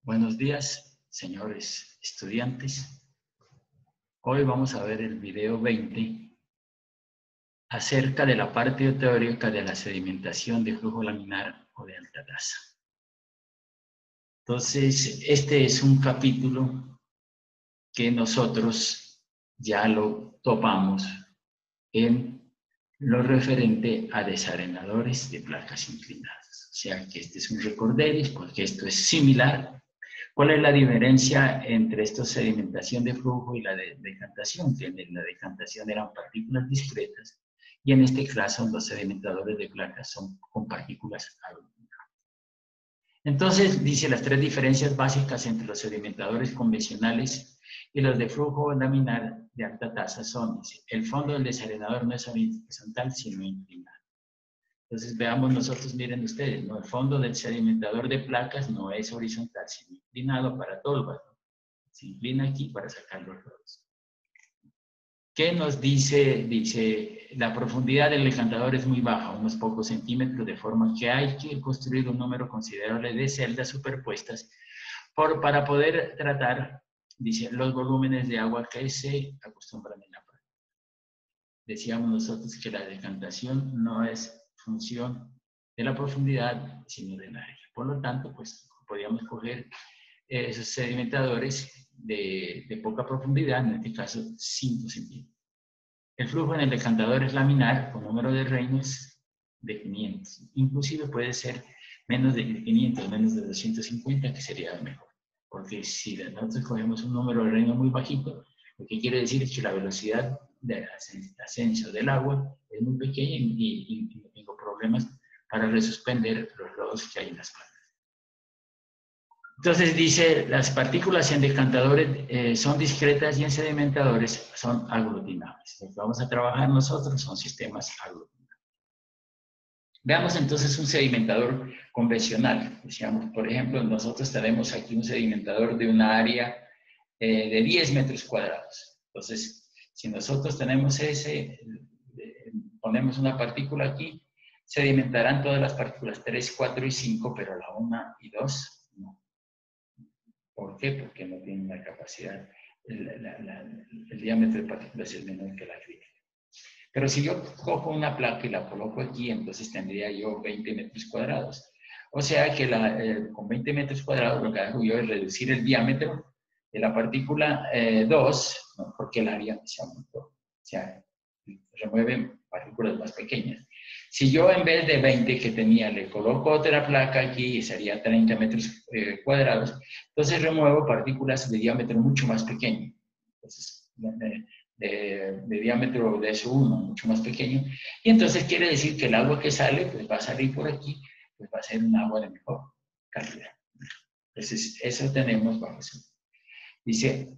Buenos días, señores estudiantes. Hoy vamos a ver el video 20 acerca de la parte teórica de la sedimentación de flujo laminar o de alta tasa. Entonces, este es un capítulo que nosotros ya lo topamos en lo referente a desarenadores de placas inclinadas. O sea que este es un recorderis, porque esto es similar. ¿Cuál es la diferencia entre esta sedimentación de flujo y la de decantación? Que en la decantación eran partículas discretas y en este caso los sedimentadores de placas son con partículas aglutinadas. Entonces, dice las tres diferencias básicas entre los sedimentadores convencionales y los de flujo laminar de alta tasa son, dice, el fondo del desarenador no es horizontal sino inclinado. Entonces veamos nosotros, miren ustedes, ¿no? El fondo del sedimentador de placas no es horizontal, sino inclinado para tolvas, ¿no? Se inclina aquí para sacar los lodos. ¿Qué nos dice? Dice, la profundidad del decantador es muy baja, unos pocos centímetros, de forma que hay que construir un número considerable de celdas superpuestas para poder tratar, dice, los volúmenes de agua que se acostumbran en la práctica. Decíamos nosotros que la decantación no es función de la profundidad, sino del área. Por lo tanto, pues podríamos coger esos sedimentadores de poca profundidad, en este caso 5 centímetros. El flujo en el decantador es laminar con número de reinos de 500. Inclusive puede ser menos de 500, menos de 250, que sería mejor. Porque si nosotros cogemos un número de reinos muy bajito, lo que quiere decir es que la velocidad de ascenso del agua es muy pequeña y tengo problemas para resuspender los lodos que hay en las plantas. Entonces dice, las partículas en decantadores son discretas y en sedimentadores son aglutinables. Lo que vamos a trabajar nosotros son sistemas aglutinables. Veamos entonces un sedimentador convencional. Decíamos, por ejemplo, nosotros tenemos aquí un sedimentador de una área de 10 metros cuadrados. Entonces, si nosotros tenemos ponemos una partícula aquí, sedimentarán todas las partículas 3, 4 y 5, pero la 1 y 2 no. ¿Por qué? Porque no tienen la capacidad, el diámetro de partículas es menor que la crítica. Pero si yo cojo una placa y la coloco aquí, entonces tendría yo 20 metros cuadrados. O sea que con 20 metros cuadrados lo que hago yo es reducir el diámetro de la partícula 2, ¿no? Porque el área se aumentó. O sea, remueve partículas más pequeñas. Si yo en vez de 20 que tenía le coloco otra placa aquí y sería 30 metros cuadrados, entonces remuevo partículas de diámetro mucho más pequeño. Entonces, de diámetro de S1 mucho más pequeño. Y entonces quiere decir que el agua que sale, pues va a salir por aquí, pues va a ser un agua de mejor calidad. Entonces, eso tenemos bajo eso. Dice,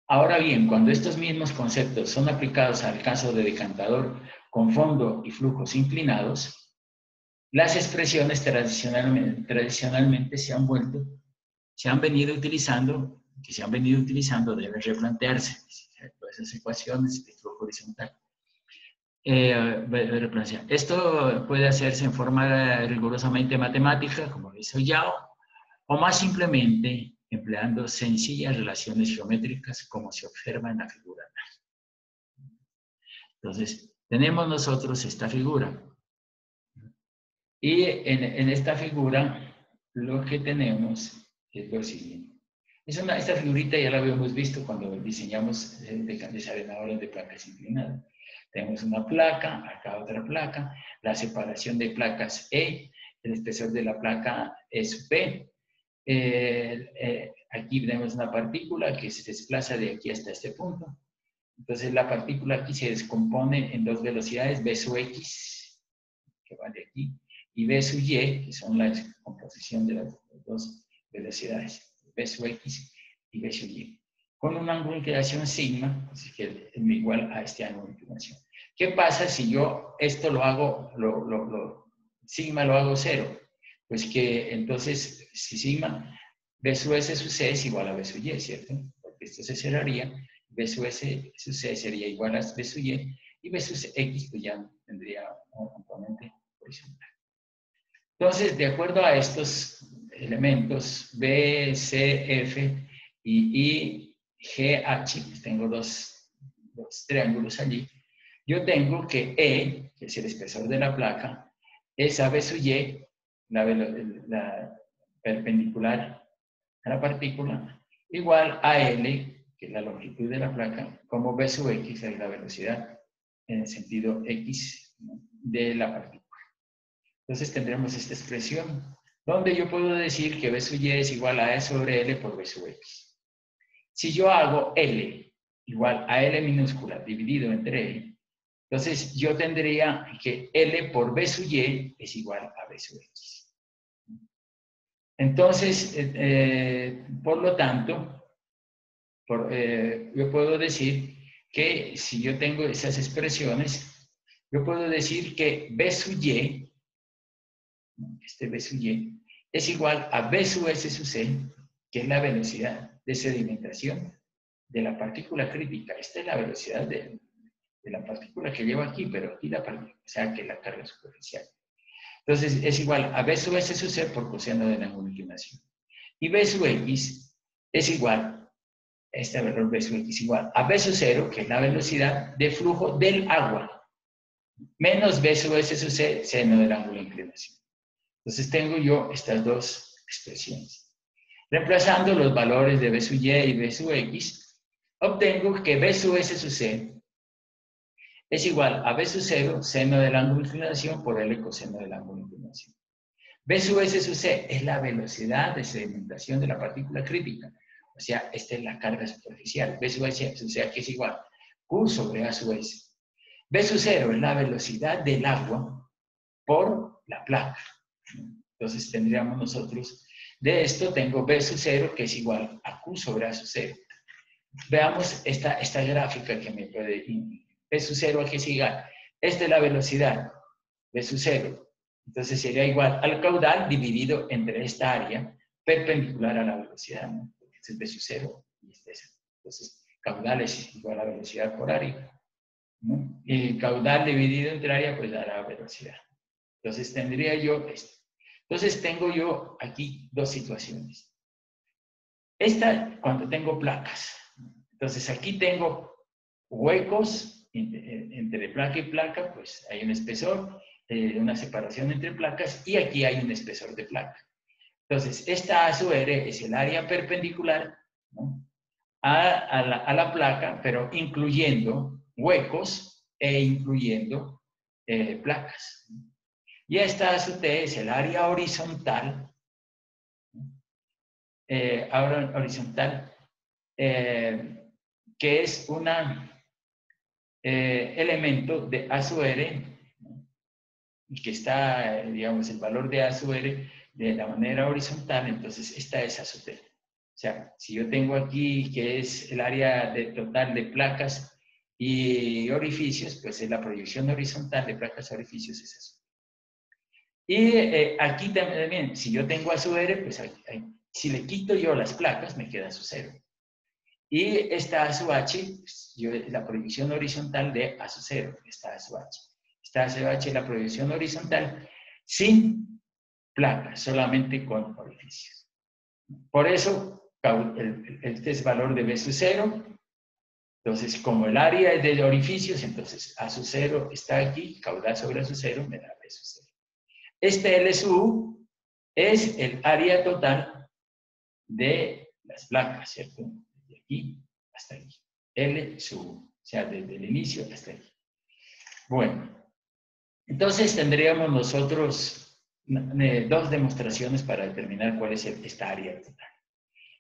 ahora bien, cuando estos mismos conceptos son aplicados al caso de decantador con fondo y flujos inclinados, las expresiones tradicionalmente se han venido utilizando deben replantearse. Todas esas ecuaciones de flujo horizontal. Esto puede hacerse en forma rigurosamente matemática, como lo hizo Yao, o más simplemente empleando sencillas relaciones geométricas, como se observa en la figura. Entonces, tenemos nosotros esta figura. Y en esta figura, lo que tenemos es lo siguiente. Esta figurita ya la habíamos visto cuando diseñamos desarenadores de placas inclinadas. Tenemos una placa, acá otra placa, la separación de placas E, el espesor de la placa es P. Aquí tenemos una partícula que se desplaza de aquí hasta este punto. Entonces la partícula aquí se descompone en dos velocidades, V sub X, que va de aquí, y V sub Y, que son la descomposición de las dos velocidades. V sub X y V sub Y, con un ángulo de inclinación sigma, que es igual a este ángulo de inclinación. ¿Qué pasa si yo esto lo hago, sigma lo hago 0? Pues que entonces, si sigma, V sub S sub C es igual a V sub Y, ¿cierto? Porque esto se cerraría, V sub S sub C sería igual a V sub y V sub X pues ya tendría un componente horizontal. Entonces, de acuerdo a estos elementos B, C, F y I, G, H, tengo dos triángulos allí, yo tengo que E, que es el espesor de la placa, es A, B sub Y, la perpendicular a la partícula, igual a L, que es la longitud de la placa, como B sub X, es la velocidad en el sentido X, ¿no?, de la partícula. Entonces tendremos esta expresión, donde yo puedo decir que B sub Y es igual a E sobre L por B sub X. Si yo hago L igual a L minúscula dividido entre E, entonces yo tendría que L por B sub Y es igual a B sub X. Entonces, por lo tanto, yo puedo decir que si yo tengo esas expresiones, yo puedo decir que B sub Y, este B sub Y, es igual a B sub S sub C, que es la velocidad de sedimentación de la partícula crítica. Esta es la velocidad de la partícula que llevo aquí, pero aquí la partícula, o sea, que la carga superficial. Entonces, es igual a B sub S sub C por coseno del ángulo de inclinación. Y B sub X es igual, este valor B sub X igual a B sub 0, que es la velocidad de flujo del agua, menos B sub S sub C, seno del ángulo de inclinación. Entonces, tengo yo estas dos expresiones. Reemplazando los valores de B sub Y y B sub X, obtengo que B sub S sub C es igual a B sub 0, seno del ángulo de inclinación, por L coseno del ángulo de inclinación. B sub S sub C es la velocidad de sedimentación de la partícula crítica. O sea, esta es la carga superficial. B sub S sub C aquí es igual Q sobre A sub S. B sub 0 es la velocidad del agua por la placa. Entonces tendríamos nosotros, de esto tengo B sub 0 que es igual a Q sobre A sub 0. Veamos esta gráfica que me puede... B sub 0 aquí es igual. Esta es la velocidad, B sub 0. Entonces sería igual al caudal dividido entre esta área perpendicular a la velocidad, ¿no? Este es B sub 0 y este es. Entonces, caudal es igual a velocidad por área, ¿no? Y caudal dividido entre área, pues dará velocidad. Entonces tendría yo esto. Entonces tengo yo aquí dos situaciones. Esta cuando tengo placas. Entonces aquí tengo huecos entre placa y placa, pues hay un espesor, una separación entre placas, y aquí hay un espesor de placa. Entonces, esta A sub R es el área perpendicular, ¿no?, a la placa, pero incluyendo huecos e incluyendo placas. Y esta A sub T es el área horizontal, que es un elemento de A sub R, y que está, digamos, el valor de A sub R de la manera horizontal. Entonces esta es A sub T. O sea, si yo tengo aquí que es el área total de placas y orificios, pues es la proyección horizontal de placas a orificios, es eso. Y aquí también, si yo tengo A sub R, pues si le quito yo las placas, me queda A sub 0. Y esta A sub H, pues, la proyección horizontal de A sub 0, esta A sub H. Esta A sub H es la proyección horizontal sin placas, solamente con orificios. Por eso, este es valor de B sub 0. Entonces, como el área es de orificios, entonces A sub 0 está aquí, caudal sobre A sub 0 me da B sub 0. Este L sub U es el área total de las placas, ¿cierto? De aquí hasta aquí. L sub U, o sea, desde el inicio hasta aquí. Bueno, entonces tendríamos nosotros dos demostraciones para determinar cuál es esta área total.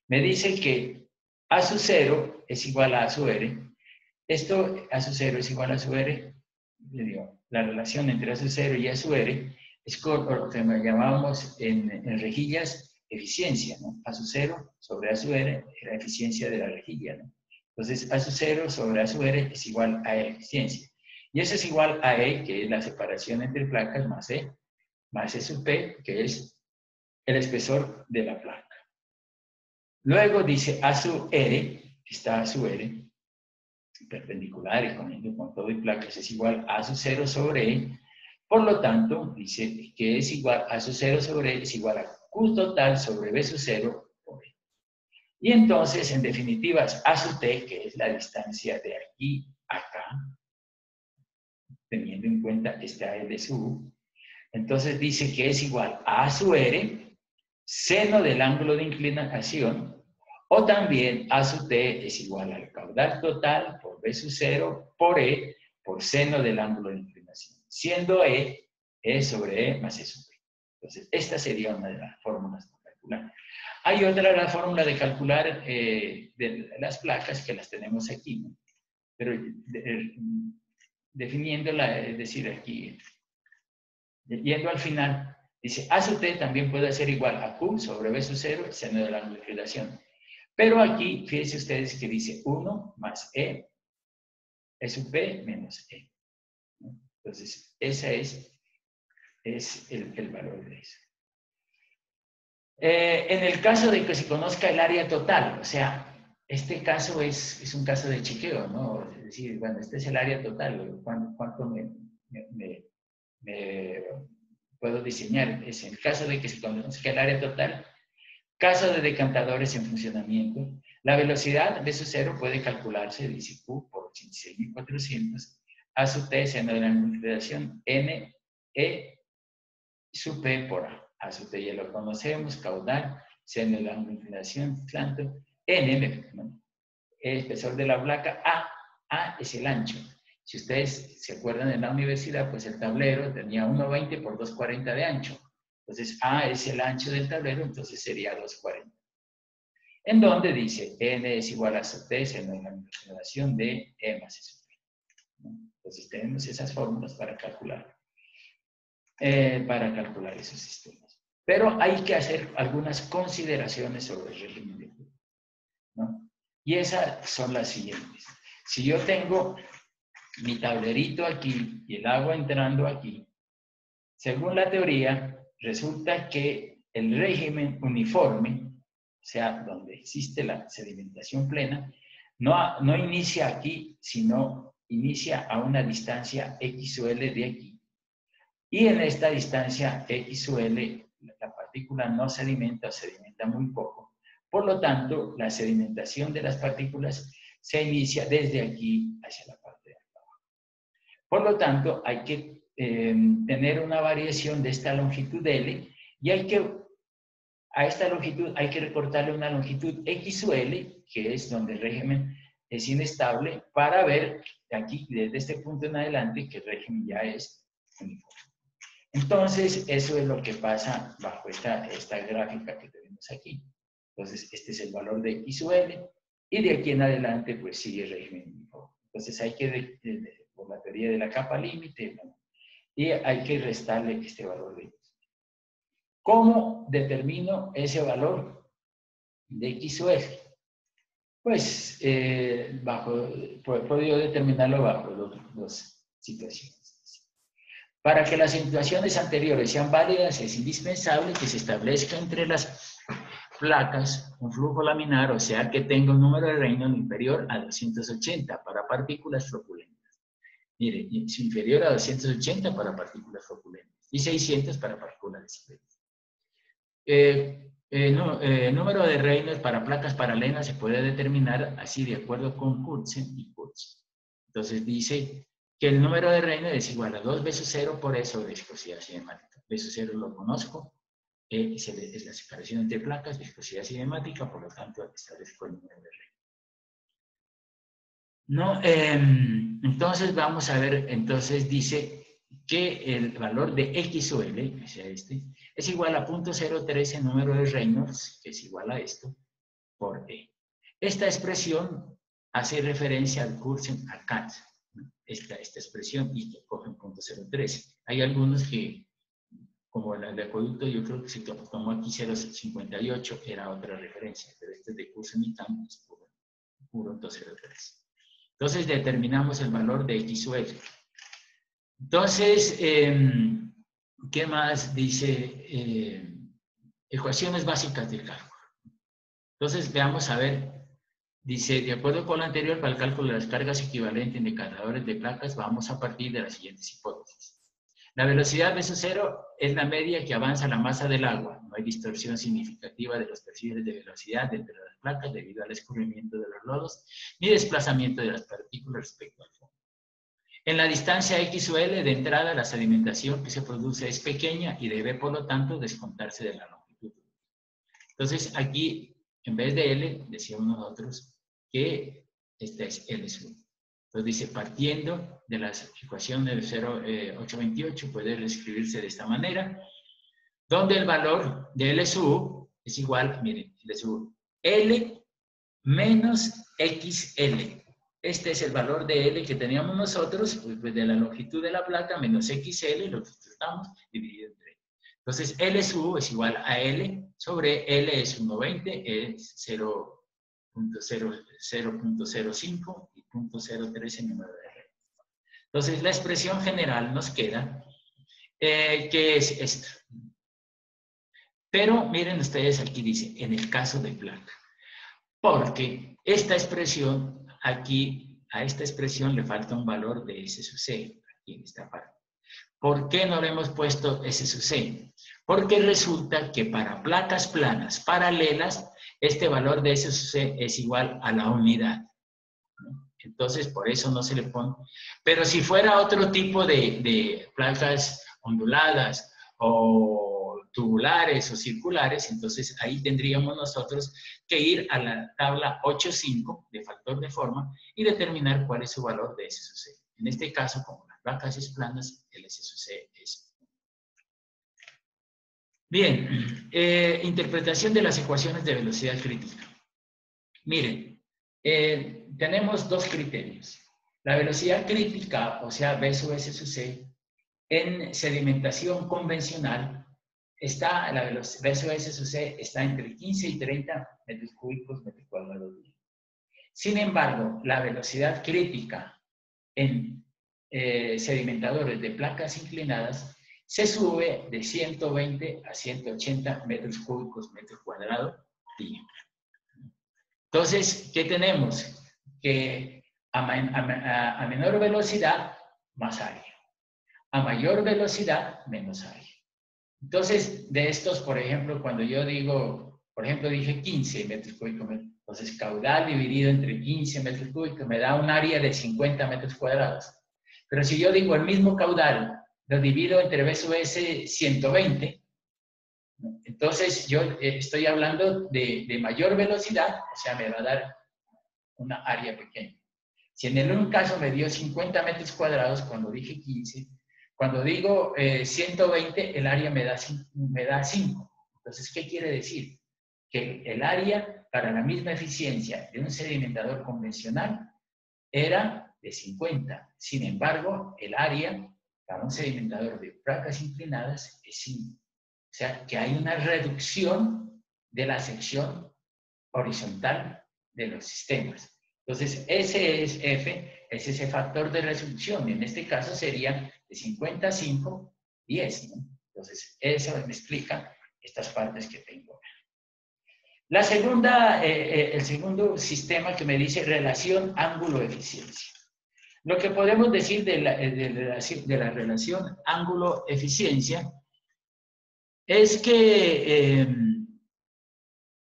Me dice que A sub 0 es igual a A sub R. Esto, A sub 0 es igual a A sub R. La relación entre A sub 0 y A sub R es lo que llamábamos en rejillas eficiencia, ¿no? A sub 0 sobre A sub R es la eficiencia de la rejilla, ¿no? Entonces, A sub 0 sobre A sub R es igual a eficiencia. Y eso es igual a E, que es la separación entre placas, más E sub P, que es el espesor de la placa. Luego dice A sub R, está A sub R, perpendicular y con todo y placas, es igual a sub 0 sobre E. Por lo tanto, dice que es igual a sub 0 sobre E, es igual a Q total sobre B sub 0 por E. Y entonces, en definitiva, A sub T, que es la distancia de aquí a acá, teniendo en cuenta esta L sub U, entonces dice que es igual a sub R, seno del ángulo de inclinación, o también A sub T es igual al caudal total por B sub 0 por E por seno del ángulo de inclinación, siendo E sobre E más E sub T. Entonces, esta sería una de las fórmulas para calcular. Hay otra, la fórmula de calcular de las placas, que las tenemos aquí, ¿no? Pero definiéndola, es decir, aquí, yendo al final, dice A sub T también puede ser igual a Q sobre B sub 0, el seno del ángulo de inclinación. Pero aquí, fíjense ustedes que dice 1 más E sub P menos E, ¿no? Entonces, ese es el valor de eso. En el caso de que se conozca el área total, o sea, este caso es un caso de chequeo, ¿no? Es decir, bueno, este es el área total, ¿cuánto me puedo diseñar? Es en el caso de que se conozca el área total, caso de decantadores en funcionamiento, la velocidad de su cero puede calcularse, dice Q por 86.400, A sub T, seno de la inclinación, N, E sub P por A sub T ya lo conocemos, caudal, seno de la inclinación, tanto, N, ¿no? El espesor de la placa, A es el ancho. Si ustedes se acuerdan en la universidad, pues el tablero tenía 1,20 por 2,40 de ancho. Entonces, A es el ancho del tablero, entonces sería 2,40. En donde dice N es igual a sub T, seno de la inclinación de E más E sub P, ¿no? Entonces, tenemos esas fórmulas para calcular esos sistemas. Pero hay que hacer algunas consideraciones sobre el régimen de flujo, ¿no? Y esas son las siguientes. Si yo tengo mi tablerito aquí y el agua entrando aquí, según la teoría, resulta que el régimen uniforme, o sea, donde existe la sedimentación plena, no inicia aquí, sino inicia a una distancia X o L de aquí. Y en esta distancia X o L, la partícula no sedimenta o sedimenta muy poco. Por lo tanto, la sedimentación de las partículas se inicia desde aquí hacia la parte de abajo. Por lo tanto, hay que tener una variación de esta longitud L y a esta longitud hay que recortarle una longitud X o L, que es donde el régimen es inestable, para ver aquí, desde este punto en adelante, que el régimen ya es uniforme. Entonces, eso es lo que pasa bajo esta gráfica que tenemos aquí. Entonces, este es el valor de X o L, y de aquí en adelante, pues sigue el régimen uniforme. Entonces, hay que, por la teoría de la capa límite, ¿no? Y hay que restarle este valor de X. ¿Cómo determino ese valor de X o L? Pues, puedo yo determinarlo bajo dos situaciones. Para que las situaciones anteriores sean válidas, es indispensable que se establezca entre las placas un flujo laminar, o sea, que tenga un número de Reynolds inferior a 280 para partículas floculentas. Mire, es inferior a 280 para partículas floculentas y 600 para partículas discretas. Número de Reynolds para placas paralelas se puede determinar así de acuerdo con Kurtzen y Kurtz. Entonces dice que el número de Reynolds es igual a 2 veces 0 por E sobre viscosidad cinemática. Veces 0 lo conozco, es la separación entre placas, viscosidad cinemática, por lo tanto establezco el número de Reynolds. No, entonces vamos a ver, entonces dice que el valor de X o L, que sea este, es igual a 0.013 número de Reynolds, que es igual a esto, por E. Esta expresión hace referencia al Kurtzen Arcat, esta expresión, y que cogen 0.013. Hay algunos que, como el de acueducto, yo creo que se tomó aquí 0.58, era otra referencia, pero este de Kurtzen y Tam es puro 0.013. Entonces determinamos el valor de X o L. Entonces, ¿qué más dice? Ecuaciones básicas del cálculo. Entonces, veamos a ver. Dice, de acuerdo con lo anterior, para el cálculo de las cargas equivalentes en decantadores de placas, vamos a partir de las siguientes hipótesis. La velocidad V sub 0 es la media que avanza la masa del agua. No hay distorsión significativa de los perfiles de velocidad entre las placas debido al escurrimiento de los lodos, ni desplazamiento de las partículas respecto al fondo. En la distancia X o L de entrada, la sedimentación que se produce es pequeña y debe, por lo tanto, descontarse de la longitud. Entonces, aquí, en vez de L, decíamos nosotros que esta es L sub. Entonces dice, partiendo de la ecuación del 0,828, puede escribirse de esta manera, donde el valor de L sub es igual, miren, L sub, L menos XL. Este es el valor de L que teníamos nosotros, pues de la longitud de la placa menos XL, lo que tratamos, dividido entre L. Entonces, L sub es igual a L sobre L es 1,20, es 0.05 y 0.03 en número de redes. Entonces, la expresión general nos queda, que es esto. Pero miren ustedes, aquí dice, en el caso de placa. Porque esta expresión, aquí, a esta expresión le falta un valor de S sub C, aquí en esta parte. ¿Por qué no le hemos puesto S sub C? Porque resulta que para placas planas paralelas, este valor de S sub C es igual a la unidad. Entonces, por eso no se le pone. Pero si fuera otro tipo de placas onduladas o tubulares o circulares, entonces ahí tendríamos nosotros que ir a la tabla 8.5 de factor de forma y determinar cuál es su valor de S sub C. En este caso, como las placas es planas, el S sub C es 1. Bien, interpretación de las ecuaciones de velocidad crítica. Miren, tenemos dos criterios. La velocidad crítica, o sea, V sub S sub C, en sedimentación convencional, la velocidad V sub S sub C está entre 15 y 30 metros cúbicos metro cuadrado día. Sin embargo, la velocidad crítica en sedimentadores de placas inclinadas se sube de 120 a 180 metros cúbicos metro cuadrado día. Entonces, ¿qué tenemos? Que a menor velocidad, más área. A mayor velocidad, menos área. Entonces, de estos, por ejemplo, cuando yo digo, por ejemplo, dije 15 metros cúbicos, entonces caudal dividido entre 15 metros cúbicos me da un área de 50 metros cuadrados. Pero si yo digo el mismo caudal, lo divido entre V sub S 120, entonces yo estoy hablando de mayor velocidad, o sea, me va a dar una área pequeña. Si en un caso me dio 50 metros cuadrados, cuando dije 15, cuando digo 120, el área me da 5. Entonces, ¿qué quiere decir? Que el área para la misma eficiencia de un sedimentador convencional era de 50. Sin embargo, el área para un sedimentador de placas inclinadas es 5. O sea, que hay una reducción de la sección horizontal de los sistemas. Entonces, ese es F, es ese factor de resolución. En este caso sería de 55, 10. ¿No? Entonces, eso me explica estas partes que tengo. La segunda, el segundo sistema que me dice relación ángulo-eficiencia. Lo que podemos decir de la relación ángulo-eficiencia es que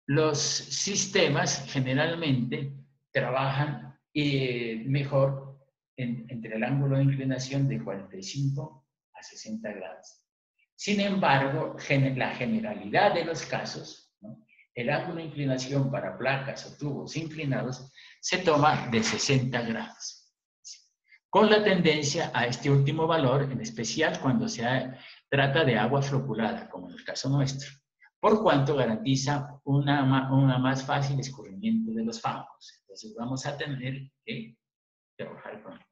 los sistemas generalmente trabajan mejor entre el ángulo de inclinación de 45 a 60 grados. Sin embargo, la generalidad de los casos, ¿no? El ángulo de inclinación para placas o tubos inclinados se toma de 60 grados. Con la tendencia a este último valor, en especial cuando se trata de agua floculada, como en el caso nuestro, por cuanto garantiza una más fácil escurrimiento de los fangos. Entonces vamos a tener que trabajar con él.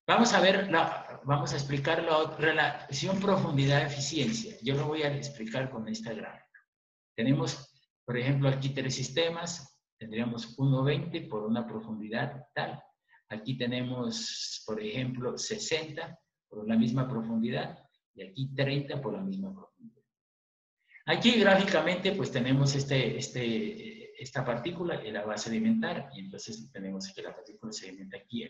Vamos a ver, vamos a explicar la relación profundidad-eficiencia. Yo lo voy a explicar con esta gráfica. Tenemos, por ejemplo, aquí 3 sistemas. Tendríamos 1,20 por una profundidad tal. Aquí tenemos, por ejemplo, 60 por la misma profundidad. Y aquí 30 por la misma profundidad. Aquí gráficamente pues tenemos esta partícula, la va a sedimentar, y entonces tenemos que la partícula sedimenta aquí.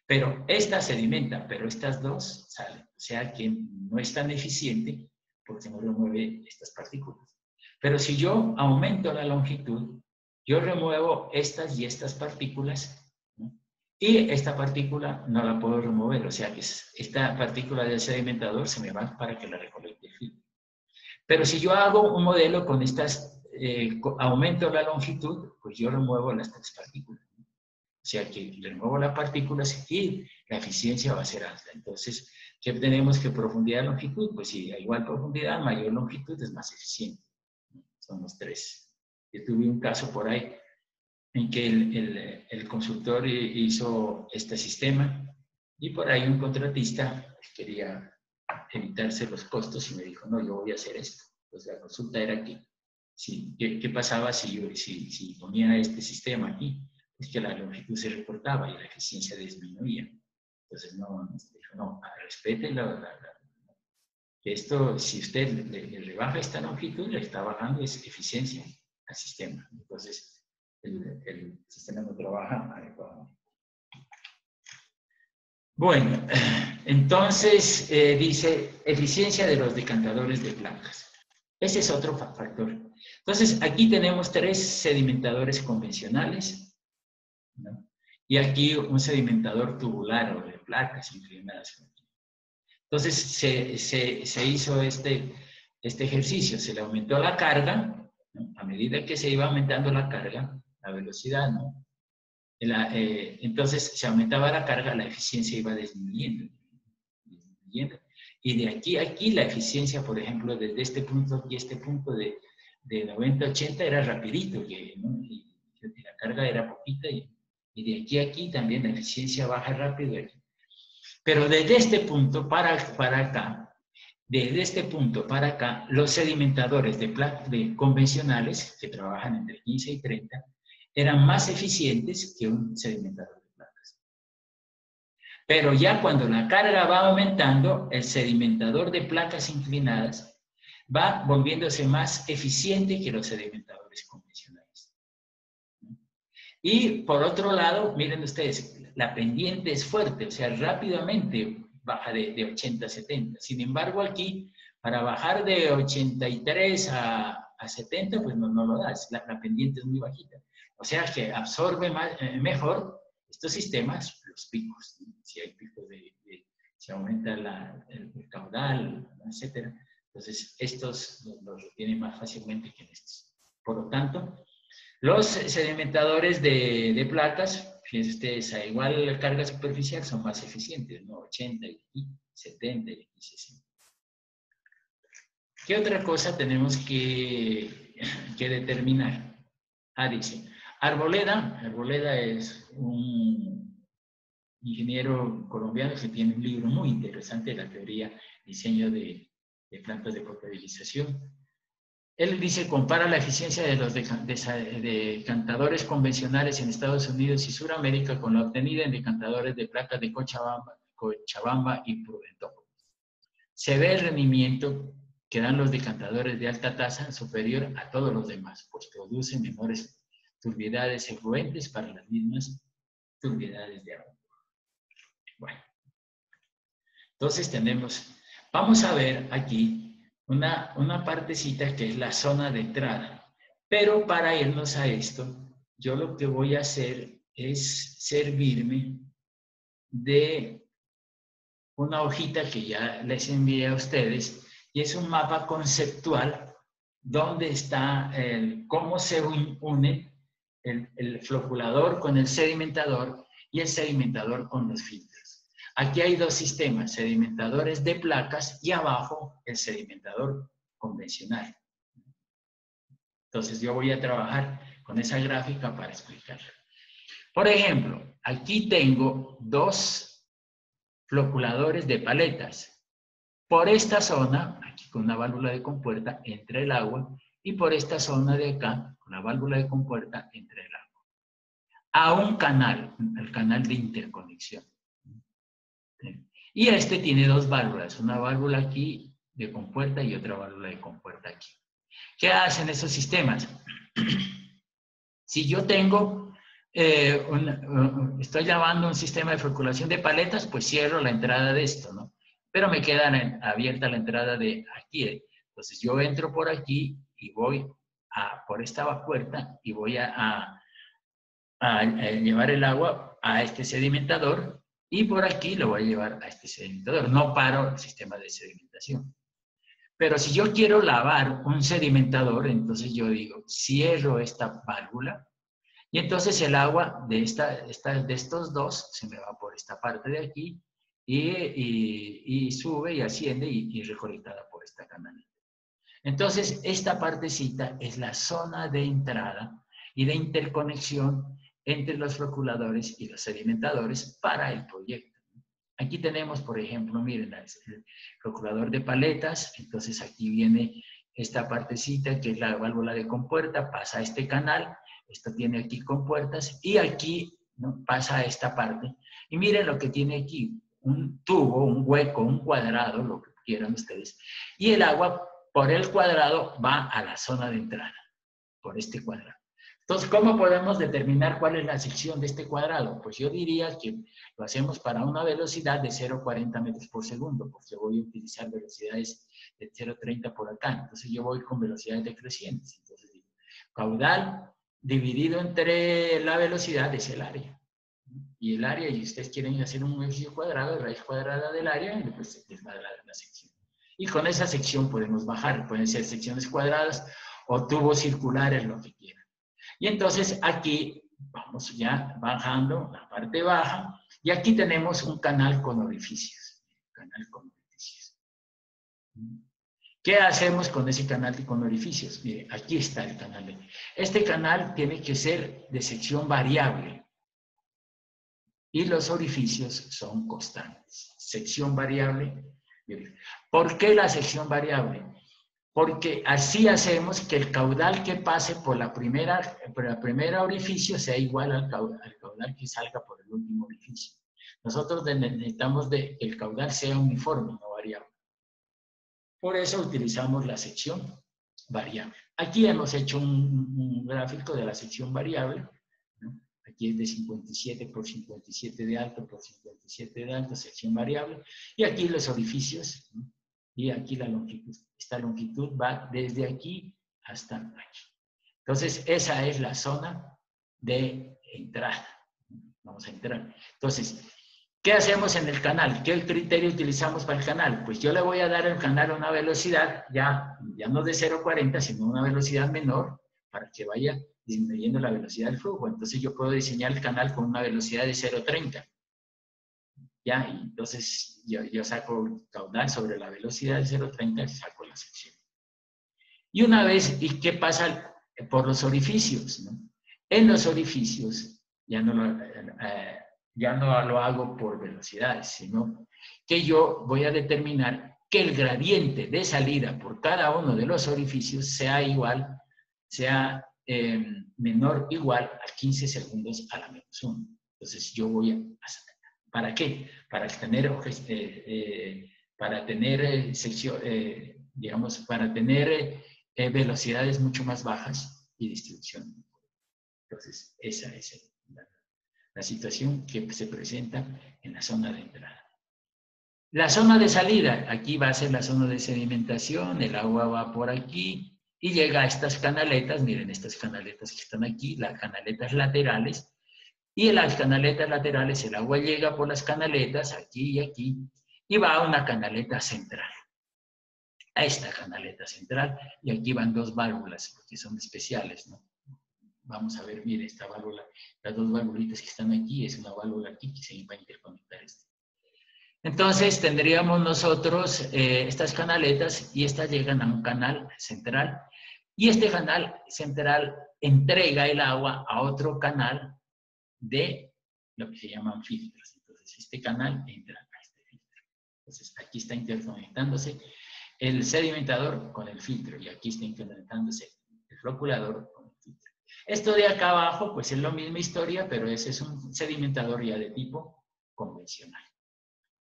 Pero esta sedimenta, pero estas dos salen. O sea que no es tan eficiente porque no remueve estas partículas. Pero si yo aumento la longitud, yo remuevo estas y estas partículas, ¿no? Y esta partícula no la puedo remover. O sea que esta partícula del sedimentador se me va para que la recolecte el filtro. Pero si yo hago un modelo con estas, aumento la longitud, pues yo remuevo las tres partículas. O sea que remuevo las partículas y la eficiencia va a ser alta. Entonces, ¿qué tenemos que profundidad, longitud? Pues si a igual profundidad, mayor longitud es más eficiente. Son los tres. Yo tuve un caso por ahí en que el consultor hizo este sistema y por ahí un contratista quería evitarse los costos y me dijo, no, yo voy a hacer esto. Pues la consulta era que, sí, ¿qué pasaba si ponía este sistema aquí? Pues que la longitud se recortaba y la eficiencia disminuía. Entonces, dijo, no, respete que esto, si usted le rebaja esta longitud, le está bajando esa eficiencia al sistema. Entonces, el sistema no trabaja adecuadamente. Bueno, entonces dice eficiencia de los decantadores de placas. Ese es otro factor. Entonces, aquí tenemos tres sedimentadores convencionales, ¿no? Y aquí un sedimentador tubular o de placas inclinadas. Entonces, se hizo este ejercicio, se le aumentó la carga, ¿no? A medida que se iba aumentando la carga, la velocidad, ¿no? Entonces, se aumentaba la carga, la eficiencia iba disminuyendo. Y de aquí a aquí, la eficiencia, por ejemplo, desde este punto aquí, este punto de 90-80 era rapidito, ¿no? Y la carga era poquita, y de aquí a aquí también la eficiencia baja rápido. Pero desde este punto para acá, desde este punto para acá, los sedimentadores de convencionales, que trabajan entre 15 y 30, eran más eficientes que un sedimentador de placas. Pero ya cuando la carga va aumentando, el sedimentador de placas inclinadas va volviéndose más eficiente que los sedimentadores convencionales. Y por otro lado, miren ustedes, la pendiente es fuerte, o sea, rápidamente baja de 80 a 70. Sin embargo, aquí, para bajar de 83 a 70, pues no lo das, la pendiente es muy bajita. O sea que absorbe mejor estos sistemas los picos, ¿no? Si hay picos si aumenta el caudal, etc. Entonces, estos los retienen más fácilmente que estos. Por lo tanto, los sedimentadores de placas, fíjense ustedes, a igual carga superficial son más eficientes, ¿no? 80 y 70 y 60. ¿Qué otra cosa tenemos que determinar? Dice, Arboleda es un ingeniero colombiano que tiene un libro muy interesante de la teoría diseño de plantas de potabilización. Él dice, compara la eficiencia de los decantadores convencionales en Estados Unidos y Sudamérica con la obtenida en decantadores de placas de Cochabamba y Prudentópolis. Se ve el rendimiento que dan los decantadores de alta tasa superior a todos los demás, pues producen menores turbiedades efluentes para las mismas turbiedades de agua. Bueno, entonces vamos a ver aquí una partecita que es la zona de entrada. Pero para irnos a esto, yo lo que voy a hacer es servirme de una hojita que ya les envié a ustedes, y es un mapa conceptual donde está cómo se une el floculador con el sedimentador y el sedimentador con los filtros. Aquí hay dos sistemas, sedimentadores de placas y abajo el sedimentador convencional. Entonces yo voy a trabajar con esa gráfica para explicarlo. Por ejemplo, aquí tengo dos floculadores de paletas. Por esta zona, aquí con una válvula de compuerta, entra el agua, y por esta zona de acá, con la válvula de compuerta, entra el agua. A un canal, el canal de interconexión. Y este tiene dos válvulas, una válvula aquí de compuerta y otra válvula de compuerta aquí. ¿Qué hacen esos sistemas? Si yo tengo estoy lavando un sistema de floculación de paletas, pues cierro la entrada de esto, ¿no? Pero me queda abierta la entrada de aquí. Entonces yo entro por aquí y voy por esta puerta y voy a llevar el agua a este sedimentador y por aquí lo voy a llevar a este sedimentador. No paro el sistema de sedimentación. Pero si yo quiero lavar un sedimentador, entonces yo digo, cierro esta válvula y entonces el agua de estos dos se me va por esta parte de aquí y sube y asciende y recolectada por esta canaleta. Entonces, esta partecita es la zona de entrada y de interconexión entre los floculadores y los sedimentadores para el proyecto. Aquí tenemos, por ejemplo, miren, el floculador de paletas, entonces aquí viene esta partecita que es la válvula de compuerta, pasa a este canal, esto tiene aquí compuertas y aquí, ¿no?, pasa a esta parte. Y miren lo que tiene aquí, un tubo, un hueco, un cuadrado, lo que quieran ustedes. Y el agua por el cuadrado va a la zona de entrada, por este cuadrado. Entonces, ¿cómo podemos determinar cuál es la sección de este cuadrado? Pues yo diría que lo hacemos para una velocidad de 0,40 metros por segundo, porque voy a utilizar velocidades de 0,30 por acá. Entonces, yo voy con velocidades decrecientes. Entonces, digo, caudal dividido entre la velocidad es el área. Y el área, y ustedes quieren hacer un ejercicio cuadrado, raíz cuadrada del área, pues les va a dar la sección. Y con esa sección podemos bajar. Pueden ser secciones cuadradas o tubos circulares, lo que quieran. Y entonces aquí vamos ya bajando la parte baja y aquí tenemos un canal con orificios. Canal con orificios. ¿Qué hacemos con ese canal con orificios? Mire, aquí está el canal. Este canal tiene que ser de sección variable y los orificios son constantes. Sección variable. ¿Por qué la sección variable? Porque así hacemos que el caudal que pase por la primera orificio sea igual al caudal que salga por el último orificio. Nosotros necesitamos que el caudal sea uniforme, no variable. Por eso utilizamos la sección variable. Aquí hemos hecho un gráfico de la sección variable, ¿no? Aquí es de 57 por 57 de alto por 57 de alto, sección variable. Y aquí los orificios, ¿no? Y aquí la longitud. Esta longitud va desde aquí hasta aquí. Entonces, esa es la zona de entrada. Vamos a entrar. Entonces, ¿qué hacemos en el canal? ¿Qué criterio utilizamos para el canal? Pues yo le voy a dar al canal una velocidad ya no de 0,40, sino una velocidad menor para que vaya disminuyendo la velocidad del flujo. Entonces, yo puedo diseñar el canal con una velocidad de 0,30. ¿Ya? Y entonces yo saco el caudal sobre la velocidad de 0,30 y saco la sección. Y una vez, ¿y qué pasa por los orificios? ¿No? En los orificios ya no lo hago por velocidades, sino que yo voy a determinar que el gradiente de salida por cada uno de los orificios sea menor o igual a 15 segundos a la menos 1. Entonces yo voy a ¿para qué? Para tener velocidades mucho más bajas y distribución. Entonces, esa es la situación que se presenta en la zona de entrada. La zona de salida, aquí va a ser la zona de sedimentación, el agua va por aquí y llega a estas canaletas, miren estas canaletas que están aquí, las canaletas laterales. Y en las canaletas laterales el agua llega por las canaletas, aquí y aquí, y va a una canaleta central. A esta canaleta central, y aquí van dos válvulas, porque son especiales, ¿no? Vamos a ver, mire, esta válvula, las dos válvulitas que están aquí, es una válvula aquí que se va a interconectar esto. Entonces tendríamos nosotros estas canaletas y estas llegan a un canal central, y este canal central entrega el agua a otro canal de lo que se llaman filtros. Entonces, este canal entra a este filtro. Entonces, aquí está interconectándose el sedimentador con el filtro y aquí está interconectándose el floculador con el filtro. Esto de acá abajo, pues es la misma historia, pero ese es un sedimentador ya de tipo convencional.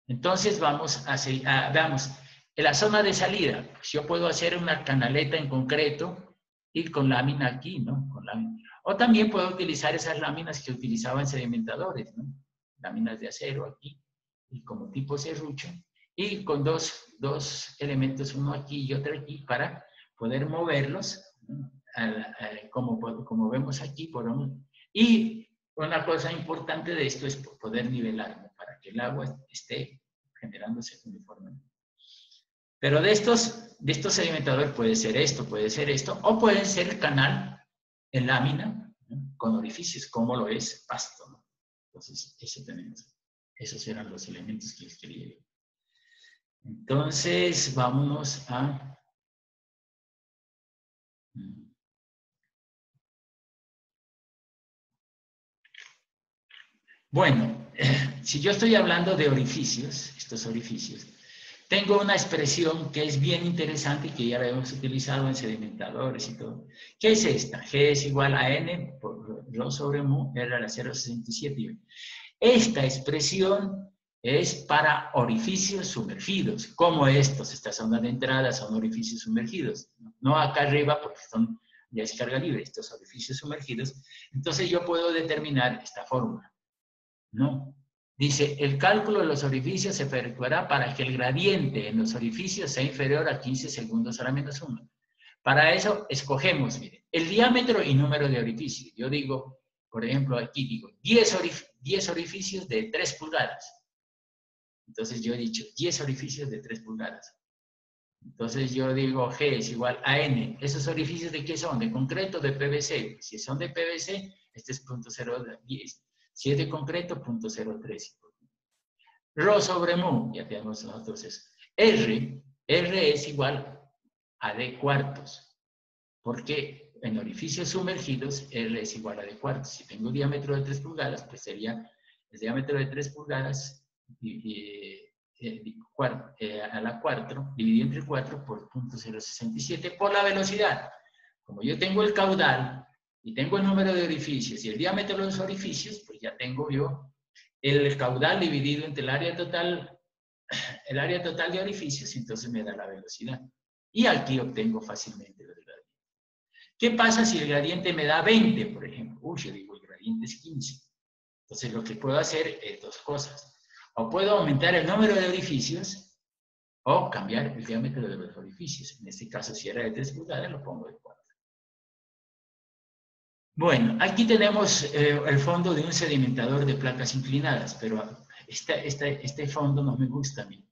Entonces, veamos, en la zona de salida, pues yo puedo hacer una canaleta en concreto y con lámina aquí, ¿no? Con lámina. O también puedo utilizar esas láminas que utilizaban sedimentadores, ¿no? Láminas de acero aquí, y como tipo serrucho, y con dos elementos, uno aquí y otro aquí, para poder moverlos, ¿no? Como vemos aquí. Y una cosa importante de esto es poder nivelar, ¿no? Para que el agua esté generándose uniformemente. Pero de estos sedimentadores puede ser esto, o puede ser el canal en lámina, ¿no? Con orificios, como lo es pasto, ¿no? Entonces, eso tenemos. Esos eran los elementos que les quería decir. Entonces, vámonos a... Bueno, si yo estoy hablando de orificios, estos orificios, tengo una expresión que es bien interesante y que ya la hemos utilizado en sedimentadores y todo. ¿Qué es esta? G es igual a N por Rho sobre mu, R a la 0,67. Esta expresión es para orificios sumergidos, como estos. Estas ondas de entrada son orificios sumergidos. No acá arriba porque ya es carga libre, estos orificios sumergidos. Entonces yo puedo determinar esta fórmula, ¿no? Dice, el cálculo de los orificios se efectuará para que el gradiente en los orificios sea inferior a 15 segundos a la menos 1. Para eso escogemos, mire, el diámetro y número de orificios. Yo digo, por ejemplo, aquí digo 10 orificios de 3 pulgadas. Entonces yo he dicho 10 orificios de 3 pulgadas. Entonces yo digo G es igual a N. ¿Esos orificios de qué son? ¿De concreto o de PVC? Si son de PVC, este es 0.010. Si es de concreto, 0.03. Rho sobre mu, ya tenemos nosotros eso. R es igual a D cuartos. Porque en orificios sumergidos, R es igual a D cuartos. Si tengo un diámetro de 3 pulgadas, pues sería el diámetro de 3 pulgadas a la 4, dividido entre 4 por 0.067 por la velocidad. Como yo tengo el caudal y tengo el número de orificios y el diámetro de los orificios, pues ya tengo yo el caudal dividido entre el área total de orificios, entonces me da la velocidad. Y aquí obtengo fácilmente los gradientes. ¿Qué pasa si el gradiente me da 20, por ejemplo? Uy, yo digo, el gradiente es 15. Entonces lo que puedo hacer es dos cosas. O puedo aumentar el número de orificios o cambiar el diámetro de los orificios. En este caso, si era de 3 pulgadas, lo pongo de 4. Bueno, aquí tenemos el fondo de un sedimentador de placas inclinadas, pero este fondo no me gusta a mí.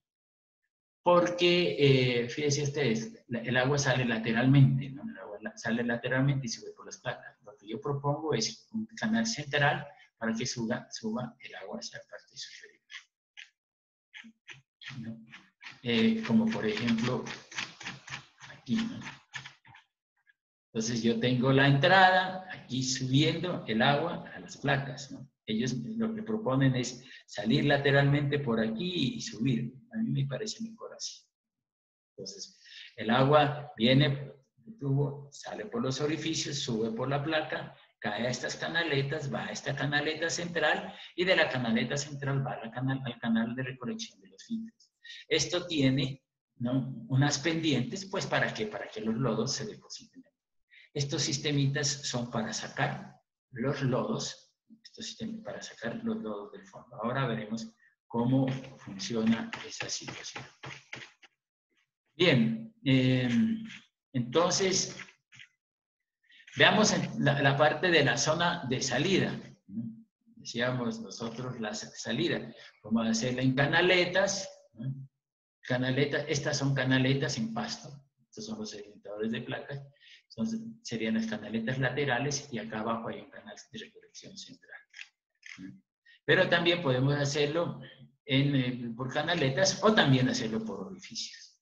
Porque, fíjense ustedes, el agua sale lateralmente, ¿no? El agua sale lateralmente y sube por las placas. Lo que yo propongo es un canal central para que suba el agua hacia la parte superior, ¿no? Como por ejemplo, aquí, ¿no? Entonces yo tengo la entrada, aquí subiendo el agua a las placas, ¿no? Ellos lo que proponen es salir lateralmente por aquí y subir. A mí me parece mejor así. Entonces, el agua viene del tubo, sale por los orificios, sube por la placa, cae a estas canaletas, va a esta canaleta central y de la canaleta central va al canal de recolección de los filtros. Esto tiene, ¿no?, unas pendientes, pues ¿para qué? Para que los lodos se depositen. Estos sistemitas son para sacar los lodos, para sacar los lodos del fondo. Ahora veremos cómo funciona esa situación. Bien, entonces, veamos la parte de la zona de salida. Decíamos nosotros la salida. Vamos a hacerla en canaletas. Canaletas, estas son canaletas en pasto. Estos son los sedimentadores de placas. Serían las canaletas laterales y acá abajo hay un canal de recolección central. Pero también podemos hacerlo por canaletas o también hacerlo por orificios.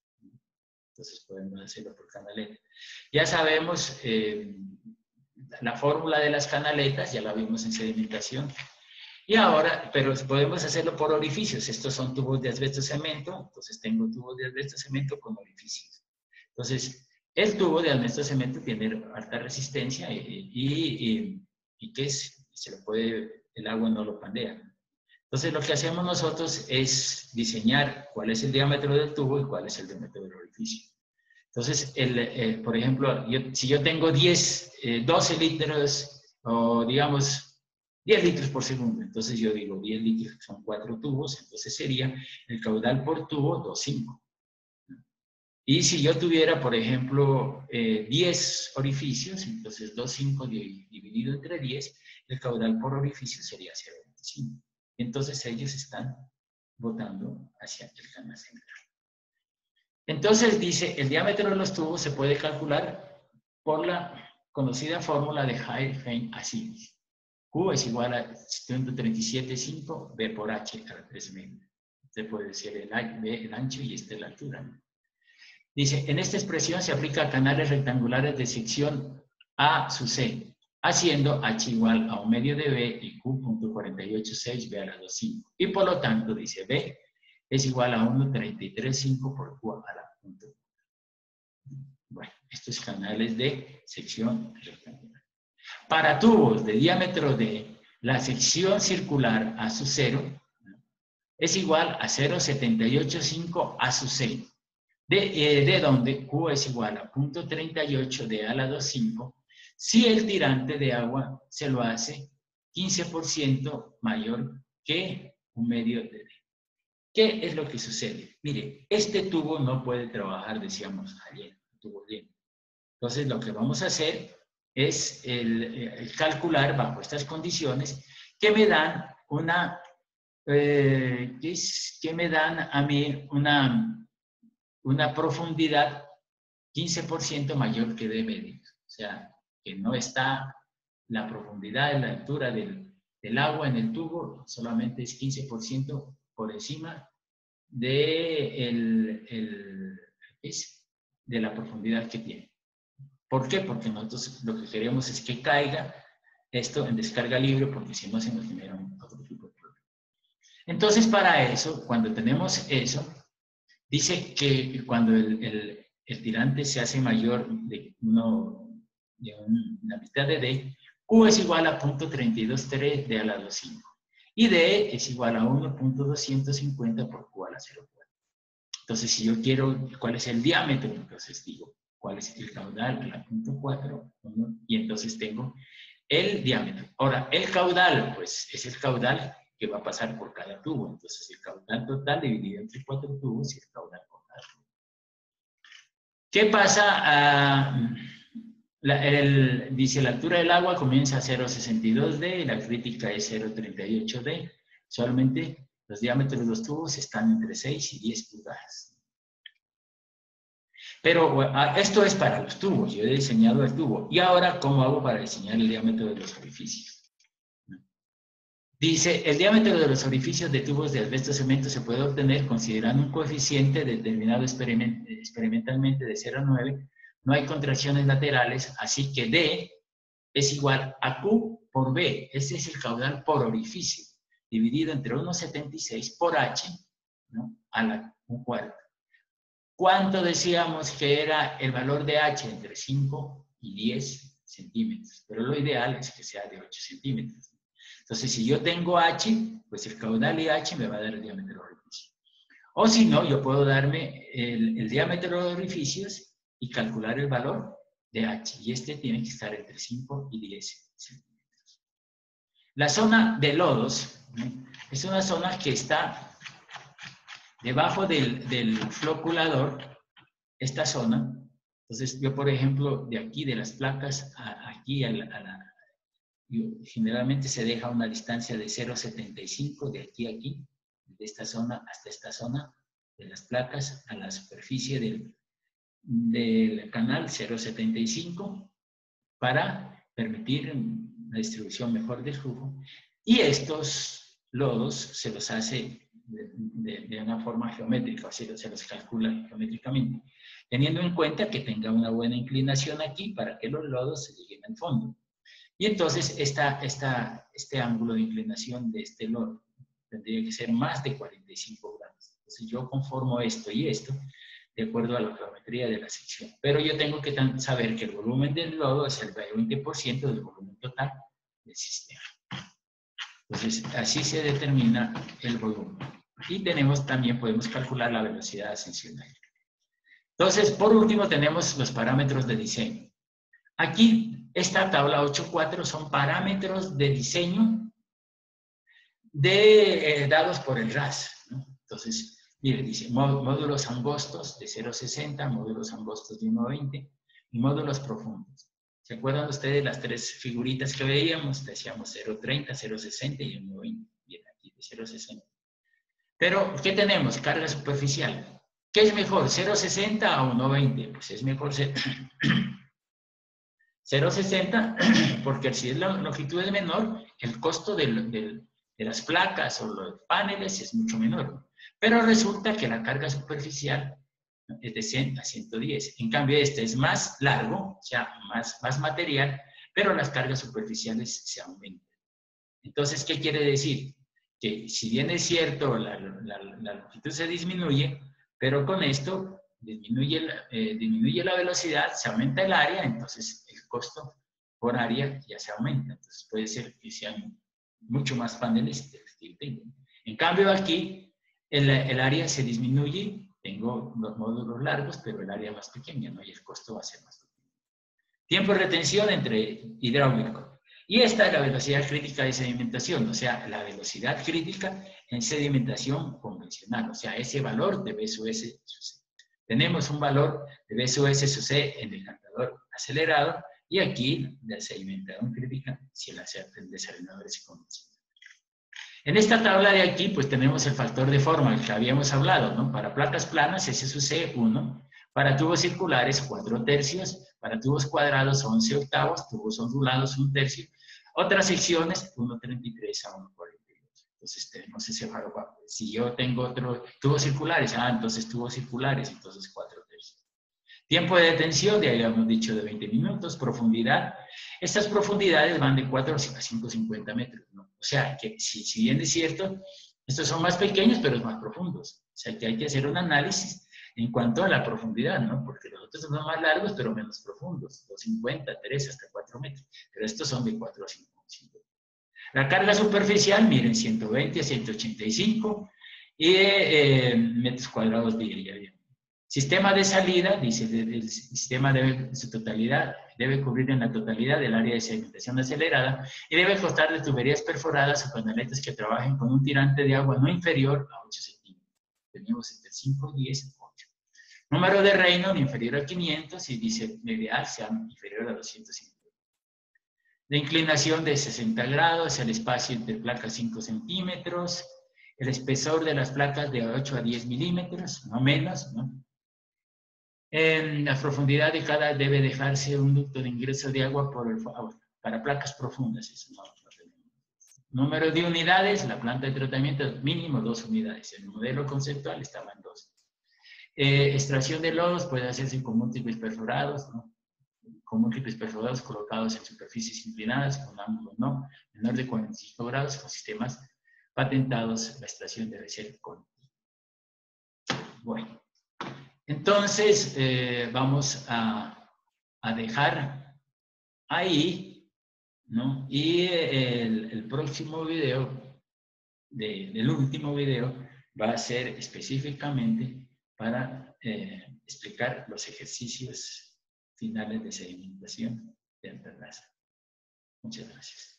Entonces podemos hacerlo por canaleta. Ya sabemos la fórmula de las canaletas, ya la vimos en sedimentación. Y ahora, pero podemos hacerlo por orificios. Estos son tubos de asbesto cemento, entonces tengo tubos de asbesto cemento con orificios. Entonces, el tubo de asbesto cemento tiene alta resistencia y que el agua no lo pandea. Entonces, lo que hacemos nosotros es diseñar cuál es el diámetro del tubo y cuál es el diámetro del orificio. Entonces, por ejemplo, si yo tengo 12 litros, o digamos 10 litros por segundo, entonces yo digo 10 litros son 4 tubos, entonces sería el caudal por tubo 2,5. Y si yo tuviera, por ejemplo, 10 orificios, entonces 2,5 dividido entre 10, el caudal por orificio sería 0,25. Entonces ellos están botando hacia el canal central. Entonces dice, el diámetro de los tubos se puede calcular por la conocida fórmula de Heil-Fein así. Q es igual a 137,5 B por H a la 3 media. Se puede decir el ancho y la altura, ¿no? Dice, en esta expresión se aplica a canales rectangulares de sección A sub C, haciendo H igual a 1 medio de B y Q.486 B a la 2,5. Y por lo tanto, dice B es igual a 1,335 por Q a la punto. Bueno, estos canales de sección rectangular. Para tubos de diámetro D, la sección circular A sub 0 es igual a 0,785 A sub C. De donde Q es igual a 0,38 de A a la 2,5, si el tirante de agua se lo hace 15% mayor que 1 medio de D. ¿Qué es lo que sucede? Mire, este tubo no puede trabajar, decíamos ayer, tubo lleno. Entonces, lo que vamos a hacer es el calcular bajo estas condiciones que me dan que me dan a mí una profundidad 15% mayor que D medio. O sea, que no está la profundidad de la altura del agua en el tubo, solamente es 15% por encima de la profundidad que tiene. ¿Por qué? Porque nosotros lo que queremos es que caiga esto en descarga libre, porque si no se nos genera otro tipo de problema. Entonces, para eso, cuando tenemos eso, dice que cuando el tirante se hace mayor de la mitad de D, Q es igual a 0,323 D a la 2,5. Y D es igual a 1,250 por Q a la 0,4. Entonces, si yo quiero cuál es el diámetro, entonces digo cuál es el caudal a la 0,4, y entonces tengo el diámetro. Ahora, el caudal, pues es el caudal que va a pasar por cada tubo. Entonces, el caudal total dividido entre 4 tubos y el caudal por cada tubo. ¿Qué pasa? Dice, la altura del agua comienza a 0,62 D y la crítica es 0,38 D. Solamente los diámetros de los tubos están entre 6 y 10 pulgadas. Pero esto es para los tubos. Yo he diseñado el tubo. ¿Y ahora cómo hago para diseñar el diámetro de los orificios? Dice, el diámetro de los orificios de tubos de asbesto cemento se puede obtener considerando un coeficiente determinado experimentalmente de 0,9. No hay contracciones laterales, así que D es igual a Q por B. Ese es el caudal por orificio, dividido entre 1,76 por H, ¿no? A la 1/4. ¿Cuánto decíamos que era el valor de H? Entre 5 y 10 centímetros. Pero lo ideal es que sea de 8 centímetros. Entonces, si yo tengo H, pues el caudal de H me va a dar el diámetro de orificio. O si no, yo puedo darme el diámetro de orificios y calcular el valor de H. Y este tiene que estar entre 5 y 10 centímetros. La zona de lodos, ¿no? Es una zona que está debajo del floculador, esta zona. Entonces, yo, por ejemplo, de aquí, de las placas, aquí generalmente se deja una distancia de 0,75 de aquí a aquí, de esta zona hasta esta zona, de las placas a la superficie del canal 0,75 para permitir una distribución mejor del flujo. Y estos lodos se los hace de una forma geométrica, o sea, se los calcula geométricamente, teniendo en cuenta que tenga una buena inclinación aquí para que los lodos se lleguen al fondo. Y entonces este ángulo de inclinación de este lodo tendría que ser más de 45 grados. Entonces yo conformo esto y esto de acuerdo a la geometría de la sección. Pero yo tengo que saber que el volumen del lodo es el 20% del volumen total del sistema. Entonces así se determina el volumen. Y también podemos calcular la velocidad ascensional. Entonces, por último, tenemos los parámetros de diseño. Aquí, esta tabla 8.4 son parámetros de diseño dados por el RAS, ¿no? Entonces, mire, dice módulos angostos de 0.60, módulos angostos de 1.20 y módulos profundos. ¿Se acuerdan ustedes las tres figuritas que veíamos? Decíamos 0.30, 0.60 y 1.20. Bien, aquí de 0.60. Pero, ¿qué tenemos? Carga superficial. ¿Qué es mejor, 0.60 o 1.20? Pues es mejor 0.60 porque si la longitud es menor, el costo de las placas o los paneles es mucho menor. Pero resulta que la carga superficial es de 100 a 110. En cambio, este es más largo, o sea, más material, pero las cargas superficiales se aumentan. Entonces, ¿qué quiere decir? Que si bien es cierto, la longitud se disminuye, pero con esto disminuye la velocidad, se aumenta el área, entonces el costo por área ya se aumenta. Entonces puede ser que sean mucho más paneles. En cambio aquí, el área se disminuye, tengo los módulos largos, pero el área más pequeña, ¿no? Y el costo va a ser más pequeño. Tiempo de retención entre hidráulico. Y esta es la velocidad crítica de sedimentación, o sea, la velocidad crítica en sedimentación convencional, o sea, ese valor de B sub S sub C. Tenemos un valor de B sub S sub C en el cantador acelerado y aquí la sedimentación crítica si la hace el desalinador es convencional. En esta tabla de aquí, pues tenemos el factor de forma que habíamos hablado, ¿no? Para placas planas, S sub C, 1. Para tubos circulares, 4 tercios. Para tubos cuadrados, 11 octavos. Tubos ondulados, 1 tercio. Otras secciones, 1.33 a 1.42. Entonces tenemos ese valor. Si yo tengo otro, tubos circulares, entonces tubos circulares, entonces 4 tercios. Tiempo de detención, ya habíamos dicho de 20 minutos. Profundidad. Estas profundidades van de 4 a 550 metros, ¿no? O sea, que si bien es cierto, estos son más pequeños, pero más profundos. O sea, que hay que hacer un análisis en cuanto a la profundidad, ¿no? Porque los otros son más largos, pero menos profundos. 250, 3 hasta 4 metros. Pero estos son de 4 a 5. La carga superficial, miren, 120 a 185 metros cuadrados diarios. Sistema de salida, dice, el sistema debe, su totalidad, debe cubrir en la totalidad del área de sedimentación acelerada y debe constar de tuberías perforadas o canaletas que trabajen con un tirante de agua no inferior a 8 centímetros. Tenemos entre 5, 10 y 8. Número de Reynolds inferior a 500 y dice medial sea inferior a 250. La inclinación de 60 grados, el espacio entre placas 5 centímetros, el espesor de las placas de 8 a 10 milímetros, no menos, ¿no? En la profundidad de cada debe dejarse un ducto de ingreso de agua para placas profundas. Eso no lo tenemos. Número de unidades, la planta de tratamiento mínimo 2 unidades. El modelo conceptual estaba en 2. Extracción de lodos puede hacerse con múltiples perforados, ¿no? Con múltiples perforados colocados en superficies inclinadas, con ángulo no menor de 45 grados, con sistemas patentados. La extracción debe ser con. Bueno. Entonces, vamos a dejar ahí, ¿no? Y el próximo video, el último video, va a ser específicamente para explicar los ejercicios finales de sedimentación de alta grasa. Muchas gracias.